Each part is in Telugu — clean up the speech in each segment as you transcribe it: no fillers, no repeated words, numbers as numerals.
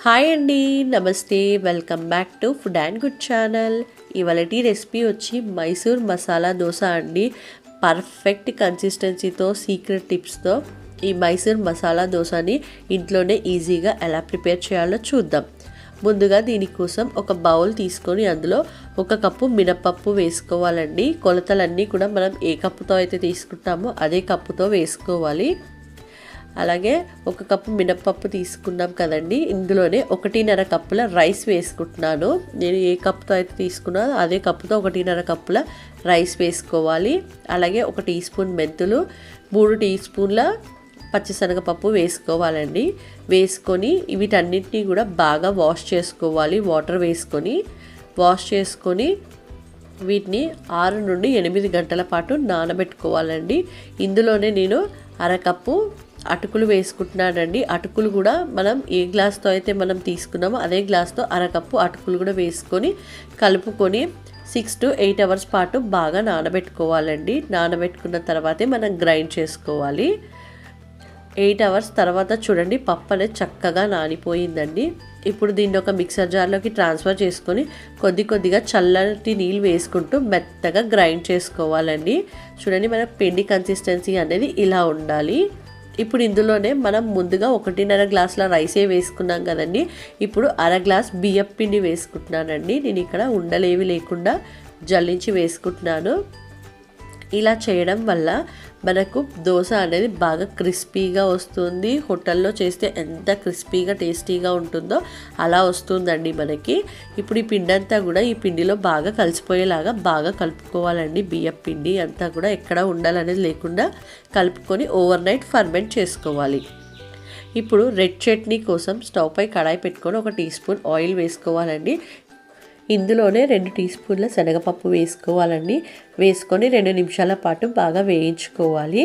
హాయ్ అండి, నమస్తే. Welcome back to food and good channel. ఇవాళటి రెసిపీ వచ్చి మైసూర్ మసాలా దోశ అండి. పర్ఫెక్ట్ కన్సిస్టెన్సీతో సీక్రెట్ టిప్స్తో ఈ మైసూర్ మసాలా దోశని ఇంట్లోనే ఈజీగా ఎలా ప్రిపేర్ చేయాలో చూద్దాం. ముందుగా దీనికోసం ఒక బౌల్ తీసుకొని అందులో 1 కప్పు మినపప్పు వేసుకోవాలండి. కొలతలన్నీ కూడా మనం ఏ కప్పుతో అయితే తీసుకుంటామో అదే కప్పుతో వేసుకోవాలి. అలాగే 1 కప్పు మినపప్పు తీసుకున్నాం కదండి, ఇందులోనే 1.5 కప్పుల రైస్ వేసుకుంటున్నాను. నేను ఏ కప్పుతో అయితే తీసుకున్నానో అదే కప్పుతో 1.5 కప్పుల రైస్ వేసుకోవాలి. అలాగే 1 టీ స్పూన్ మెంతులు, 3 టీ స్పూన్ల పచ్చిశనగపప్పు వేసుకోవాలండి. వేసుకొని వీటన్నిటిని కూడా బాగా వాష్ చేసుకోవాలి. వాటర్ వేసుకొని వాష్ చేసుకొని వీటిని 6 నుండి 8 గంటల పాటు నానబెట్టుకోవాలండి. ఇందులోనే నేను 1/2 కప్పు అటుకులు వేసుకుంటున్నానండి. అటుకులు కూడా మనం ఏ గ్లాస్తో అయితే మనం తీసుకున్నామో అదే గ్లాస్తో 1/2 కప్పు అటుకులు కూడా వేసుకొని కలుపుకొని 6 to 8 అవర్స్ పాటు బాగా నానబెట్టుకోవాలండి. నానబెట్టుకున్న తర్వాతే మనం గ్రైండ్ చేసుకోవాలి. 8 అవర్స్ తర్వాత చూడండి, పప్పు అనేది చక్కగా నానిపోయిందండి. ఇప్పుడు దీన్ని ఒక మిక్సర్ జార్లోకి ట్రాన్స్ఫర్ చేసుకొని కొద్దిగా చల్లటి నీళ్ళు వేసుకుంటూ మెత్తగా గ్రైండ్ చేసుకోవాలండి. చూడండి, మన పిండి కన్సిస్టెన్సీ అనేది ఇలా ఉండాలి. ఇప్పుడు ఇందులోనే మనం ముందుగా 1.5 గ్లాసుల రైసే వేసుకున్నాం కదండి. ఇప్పుడు 1/2 గ్లాస్ బియ్యం పిండి వేసుకుంటున్నానండి. నేను ఇక్కడ ఉండలేవి లేకుండా జల్లించి వేసుకుంటున్నాను. ఇలా చేయడం వల్ల మనకు దోశ అనేది బాగా క్రిస్పీగా వస్తుంది. హోటల్లో చేస్తే ఎంత క్రిస్పీగా టేస్టీగా ఉంటుందో అలా వస్తుందండి మనకి. ఇప్పుడు ఈ పిండి అంతా కూడా ఈ పిండిలో బాగా కలిసిపోయేలాగా బాగా కలుపుకోవాలండి. బియ్యం పిండి అంతా కూడా ఎక్కడ ఉండాలనేది లేకుండా కలుపుకొని ఓవర్ నైట్ ఫర్మెంట్ చేసుకోవాలి. ఇప్పుడు రెడ్ చట్నీ కోసం స్టవ్ పై కడాయి పెట్టుకొని 1 టీ స్పూన్ ఆయిల్ వేసుకోవాలండి. ఇందులోనే 2 టీ స్పూన్ల శనగపప్పు వేసుకోవాలండి. వేసుకొని 2 నిమిషాల పాటు బాగా వేయించుకోవాలి.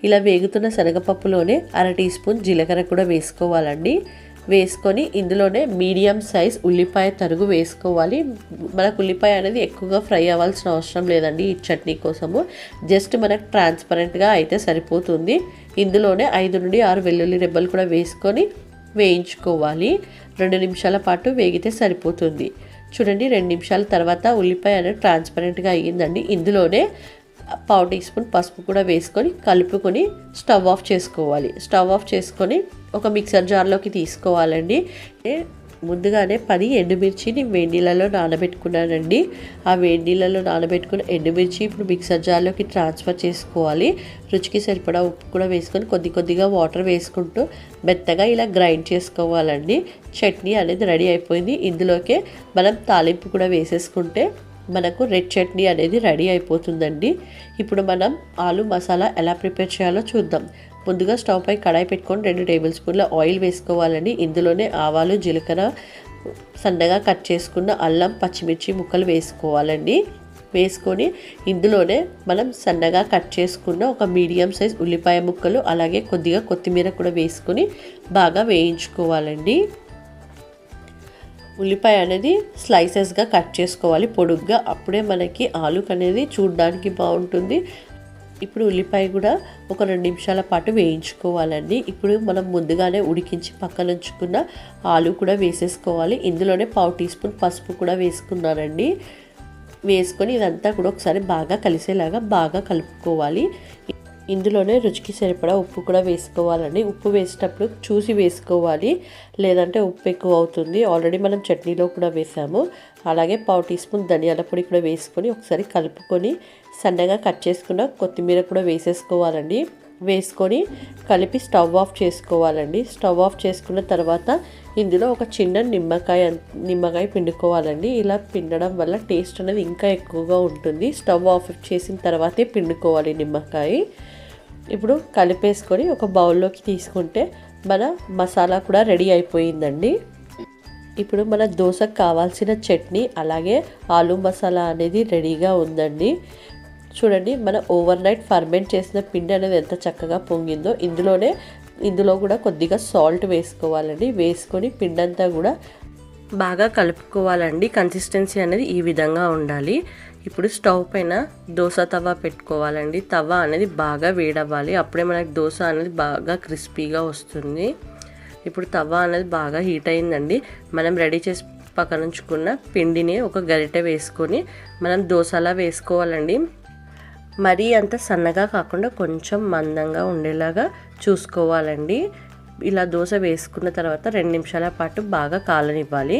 ఇలా వేగుతున్న శనగపప్పులోనే 1/2 టీ స్పూన్ జీలకర్ర కూడా వేసుకోవాలండి. వేసుకొని ఇందులోనే మీడియం సైజ్ ఉల్లిపాయ తరుగు వేసుకోవాలి. మనకు ఉల్లిపాయ అనేది ఎక్కువగా ఫ్రై అవ్వాల్సిన అవసరం లేదండి ఈ చట్నీ కోసము. జస్ట్ మనకు ట్రాన్స్పరెంట్గా అయితే సరిపోతుంది. ఇందులోనే 5 నుండి 6 వెల్లుల్లి రెబ్బలు కూడా వేసుకొని వేయించుకోవాలి. 2 నిమిషాల పాటు వేగితే సరిపోతుంది. చూడండి, 2 నిమిషాల తర్వాత ఉల్లిపాయ అనేది ట్రాన్స్పరెంట్గా అయ్యిందండి. ఇందులోనే 1/2 టీ స్పూన్ పసుపు కూడా వేసుకొని కలుపుకొని స్టవ్ ఆఫ్ చేసుకోవాలి. స్టవ్ ఆఫ్ చేసుకొని ఒక మిక్సర్ జార్లోకి తీసుకోవాలండి. ముందుగానే 10 ఎండుమిర్చిని వేడి నీళ్ళలో నానబెట్టుకున్నానండి. ఆ వేడి నీళ్ళలో నానబెట్టుకున్న ఎండుమిర్చి ఇప్పుడు మిక్సర్ జార్లోకి ట్రాన్స్ఫర్ చేసుకోవాలి. రుచికి సరిపడా ఉప్పు కూడా వేసుకొని కొద్దిగా వాటర్ వేసుకుంటూ మెత్తగా ఇలా గ్రైండ్ చేసుకోవాలండి. చట్నీ అనేది రెడీ అయిపోయింది. ఇందులోకే మనం తాలింపు కూడా వేసేసుకుంటే మనకు రెడ్ చట్నీ అనేది రెడీ అయిపోతుందండి. ఇప్పుడు మనం ఆలు మసాలా ఎలా ప్రిపేర్ చేయాలో చూద్దాం. ముందుగా స్టవ్ పై కడాయి పెట్టుకొని 2 టేబుల్ స్పూన్ల ఆయిల్ వేసుకోవాలండి. ఇందులోనే ఆవాలు, జీలకర్ర, సన్నగా కట్ చేసుకున్న అల్లం, పచ్చిమిర్చి ముక్కలు వేసుకోవాలండి. వేసుకొని ఇందులోనే మనం సన్నగా కట్ చేసుకున్న ఒక మీడియం సైజ్ ఉల్లిపాయ ముక్కలు, అలాగే కొద్దిగా కొత్తిమీర కూడా వేసుకొని బాగా వేయించుకోవాలండి. ఉల్లిపాయ అనేది స్లైసెస్గా కట్ చేసుకోవాలి పొడుగ్గా. అప్పుడే మనకి ఆలు అనేది చూడడానికి బాగుంటుంది. ఇప్పుడు ఉల్లిపాయ కూడా ఒక 2 నిమిషాల పాటు వేయించుకోవాలండి. ఇప్పుడు మనం ముందుగానే ఉడికించి పక్కన ఉంచుకున్న ఆలు కూడా వేసేసుకోవాలి. ఇందులోనే 1/2 టీ స్పూన్ పసుపు కూడా వేసుకున్నానండి. వేసుకొని ఇదంతా కూడా ఒకసారి బాగా కలిసేలాగా బాగా కలుపుకోవాలి. ఇందులోనే రుచికి సరిపడా ఉప్పు కూడా వేసుకోవాలండి. ఉప్పు వేసేటప్పుడు చూసి వేసుకోవాలి, లేదంటే ఉప్పు ఎక్కువ అవుతుంది. ఆల్రెడీ మనం చట్నీలో కూడా వేసాము. అలాగే 1/2 టీ స్పూన్ ధనియాల పొడి కూడా వేసుకొని ఒకసారి కలుపుకొని సన్నగా కట్ చేసుకున్న కొత్తిమీర కూడా వేసేసుకోవాలండి. వేసుకొని కలిపి స్టవ్ ఆఫ్ చేసుకోవాలండి. స్టవ్ ఆఫ్ చేసుకున్న తర్వాత ఇందులో ఒక చిన్న నిమ్మకాయ పిండుకోవాలండి. ఇలా పిండడం వల్ల టేస్ట్ అనేది ఇంకా ఎక్కువగా ఉంటుంది. స్టవ్ ఆఫ్ చేసిన తర్వాతే పిండుకోవాలి నిమ్మకాయ. ఇప్పుడు కలిపేసుకొని ఒక బౌల్లోకి తీసుకుంటే మన మసాలా కూడా రెడీ అయిపోయిందండి. ఇప్పుడు మన దోశకు కావాల్సిన చట్నీ అలాగే ఆలు మసాలా అనేది రెడీగా ఉందండి. చూడండి, మన ఓవర్ నైట్ ఫర్మెంట్ చేసిన పిండి అనేది ఎంత చక్కగా పొంగిందో. ఇందులో కూడా కొద్దిగా సాల్ట్ వేసుకోవాలండి. వేసుకొని పిండి అంతా కూడా బాగా కలుపుకోవాలండి. కన్సిస్టెన్సీ అనేది ఈ విధంగా ఉండాలి. ఇప్పుడు స్టవ్ పైన దోశ తవా పెట్టుకోవాలండి. తవా అనేది బాగా వేడవ్వాలి. అప్పుడే మనకి దోశ అనేది బాగా క్రిస్పీగా వస్తుంది. ఇప్పుడు తవ్వ అనేది బాగా హీట్ అయిందండి. మనం రెడీ చేసి పక్కన ఉంచుకున్న పిండిని ఒక గరిటె వేసుకొని మనం దోశలా వేసుకోవాలండి. మరీ అంత సన్నగా కాకుండా కొంచెం మందంగా ఉండేలాగా చూసుకోవాలండి. ఇలా దోశ వేసుకున్న తర్వాత 2 నిమిషాల పాటు బాగా కాలనివ్వాలి.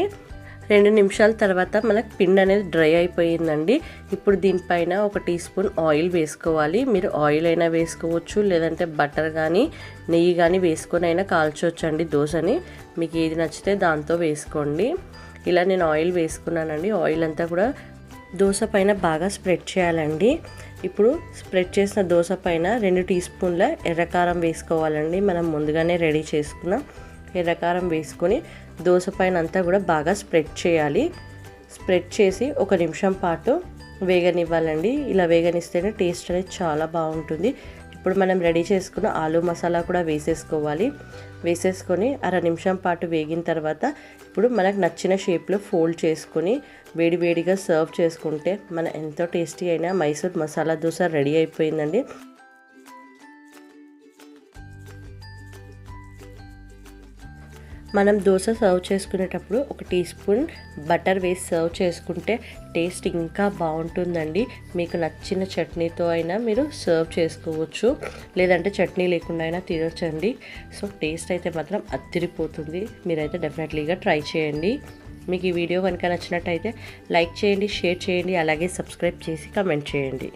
2 నిమిషాల తర్వాత మనకు పిండి అనేది డ్రై అయిపోయిందండి. ఇప్పుడు దీనిపైన 1 టీ స్పూన్ ఆయిల్ వేసుకోవాలి. మీరు ఆయిల్ అయినా వేసుకోవచ్చు, లేదంటే బటర్ కానీ నెయ్యి కానీ వేసుకొని అయినా కాల్చవచ్చు అండి దోశని. మీకు ఏది నచ్చితే దాంతో వేసుకోండి. ఇలా నేను ఆయిల్ వేసుకున్నానండి. ఆయిల్ అంతా కూడా దోశ పైన బాగా స్ప్రెడ్ చేయాలండి. ఇప్పుడు స్ప్రెడ్ చేసిన దోశ పైన 2 టీ స్పూన్ల ఎర్రకారం వేసుకోవాలండి. మనం ముందుగానే రెడీ చేసుకున్న ఎర్రకారం వేసుకొని దోశ పైన అంతా కూడా బాగా స్ప్రెడ్ చేయాలి. స్ప్రెడ్ చేసి 1 నిమిషం పాటు వేగనివ్వాలండి. ఇలా వేగనిస్తేనే టేస్ట్ అనేది చాలా బాగుంటుంది. ఇప్పుడు మనం రెడీ చేసుకున్న ఆలు మసాలా కూడా వేసేసుకోవాలి. వేసేసుకొని 1/2 నిమిషం పాటు వేగిన తర్వాత ఇప్పుడు మనకు నచ్చిన షేప్లో ఫోల్డ్ చేసుకొని వేడివేడిగా సర్వ్ చేసుకుంటే మన ఎంతో టేస్టీ అయిన మైసూర్ మసాలా దోశ రెడీ అయిపోయిందండి. మనం దోశ సర్వ్ చేసుకునేటప్పుడు 1 టీ స్పూన్ బటర్ వేసి సర్వ్ చేసుకుంటే టేస్ట్ ఇంకా బాగుంటుందండి. మీకు నచ్చిన చట్నీతో అయినా మీరు సర్వ్ చేసుకోవచ్చు, లేదంటే చట్నీ లేకుండా అయినా తినొచ్చండి. సో టేస్ట్ అయితే మాత్రం అదిరిపోతుంది. మీరైతే డెఫినెట్లీగా ట్రై చేయండి. మీకు ఈ వీడియో కనుక నచ్చినట్టయితే లైక్ చేయండి, షేర్ చేయండి, అలాగే సబ్స్క్రైబ్ చేసి కమెంట్ చేయండి.